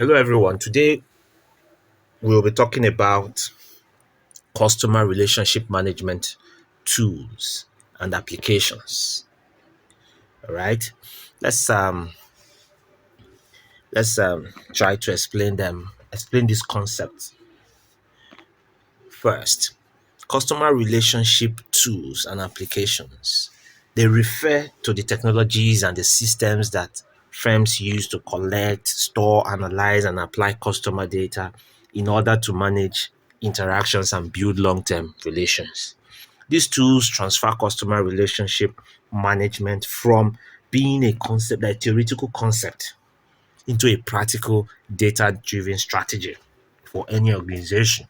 Hello, everyone. Today we'll be talking about customer relationship management tools and applications. All right, let's um let's try to explain this concept first. Customer relationship tools and applications. They refer to the technologies and the systems that firms use to collect, store, analyze, and apply customer data in order to manage interactions and build long term relations. These tools transfer customer relationship management from being a concept, a theoretical concept, into a practical data driven strategy for any organization.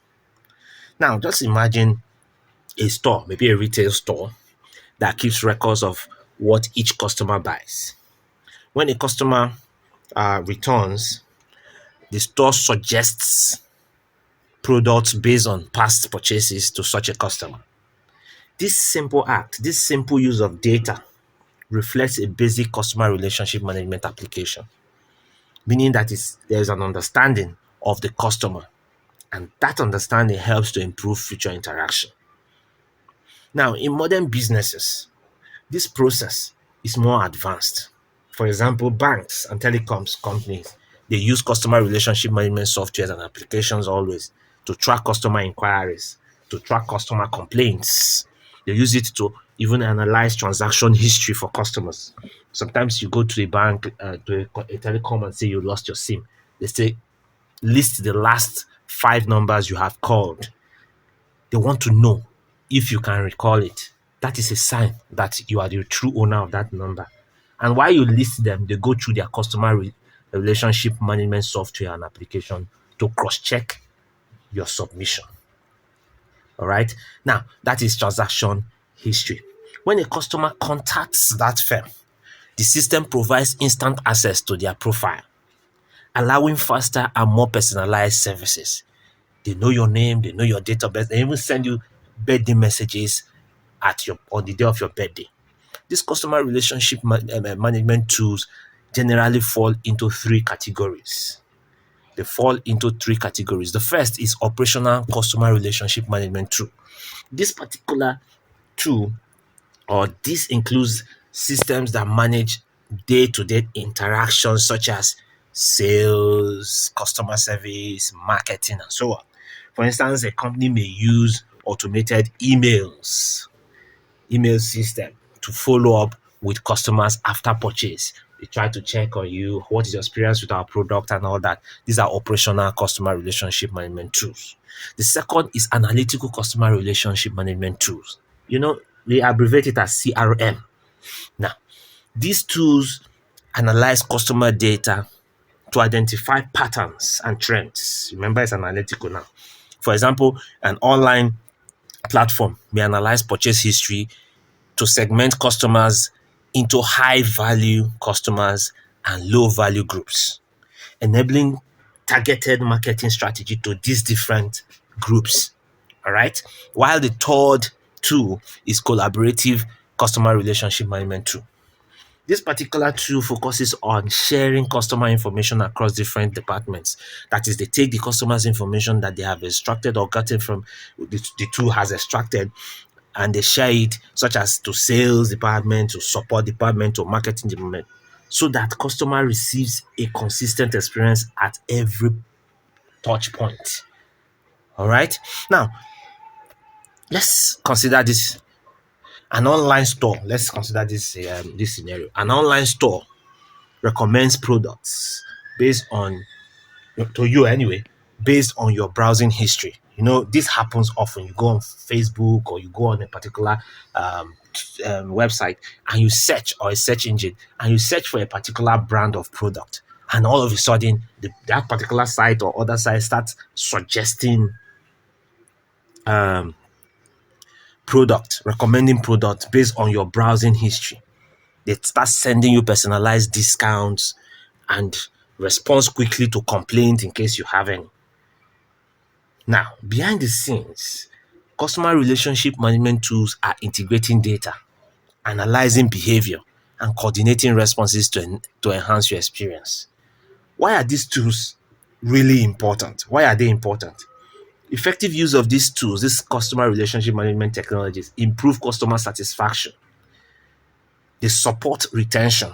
Now, just imagine a store, maybe a retail store, that keeps records of what each customer buys. When a customer returns, the store suggests products based on past purchases to such a customer. This simple use of data reflects a basic customer relationship management application, meaning that there is an understanding of the customer, and that understanding helps to improve future interaction. Now, in modern businesses, this process is more advanced. For example, banks and telecoms companies, they use customer relationship management softwares and applications always to track customer inquiries, to track customer complaints. They use it to even analyze transaction history for customers. Sometimes you go to a bank, to a telecom and say you lost your SIM. They say, list the last five numbers you have called. They want to know if you can recall it. That is a sign that you are the true owner of that number. And while you list them, they go through their relationship management software and application to cross check your submission. All right. Now, that is transaction history. When a customer contacts that firm, the system provides instant access to their profile, allowing faster and more personalized services. They know your name, they know your date of birth, they even send you birthday messages on the day of your birthday. These customer relationship management tools generally fall into three categories. They fall into three categories. The first is operational customer relationship management tool. This particular tool, or this includes systems that manage day-to-day interactions such as sales, customer service, marketing, and so on. For instance, a company may use automated email system to follow up with customers after purchase. They try to check on you, what is your experience with our product and all that. These are operational customer relationship management tools. The second is analytical customer relationship management tools. We abbreviate it as CRM. Now, these tools analyze customer data to identify patterns and trends. Remember, it's analytical now. For example, an online platform may analyze purchase history to segment customers into high value customers and low value groups, enabling targeted marketing strategy to these different groups. All right. While the third tool is collaborative customer relationship management tool. This particular tool focuses on sharing customer information across different departments. That is, they take the customer's information that they have extracted or gotten from the tool has extracted, and they share it, such as to sales department, to support department, to marketing department, so that customer receives a consistent experience at every touch point. All right. Now, let's consider this an online store. Let's consider this scenario. An online store recommends products based on to you anyway, based on your browsing history. This happens often. You go on Facebook or you go on a particular website and you search, or a search engine, and you search for a particular brand of product, and all of a sudden that particular site or other site starts suggesting recommending products based on your browsing history. They start sending you personalized discounts and response quickly to complaints in case you have any. Now, behind the scenes, customer relationship management tools are integrating data, analyzing behavior, and coordinating responses to enhance your experience. Why are these tools really important. Why are they important? Effective use of these tools, these customer relationship management technologies, improve customer satisfaction. They support retention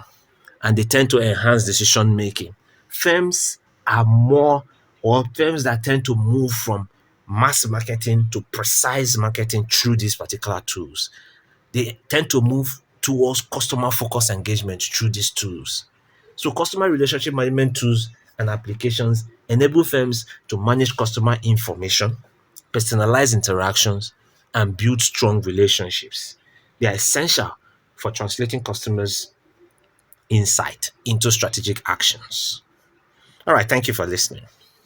and they tend to enhance decision making. Firms are more, or firms that tend to move from mass marketing to precise marketing through these particular tools. They tend to move towards customer focused engagement through these tools. So, customer relationship management tools and applications enable firms to manage customer information, personalize interactions, and build strong relationships. They are essential for translating customers' insight into strategic actions. All right, thank you for listening.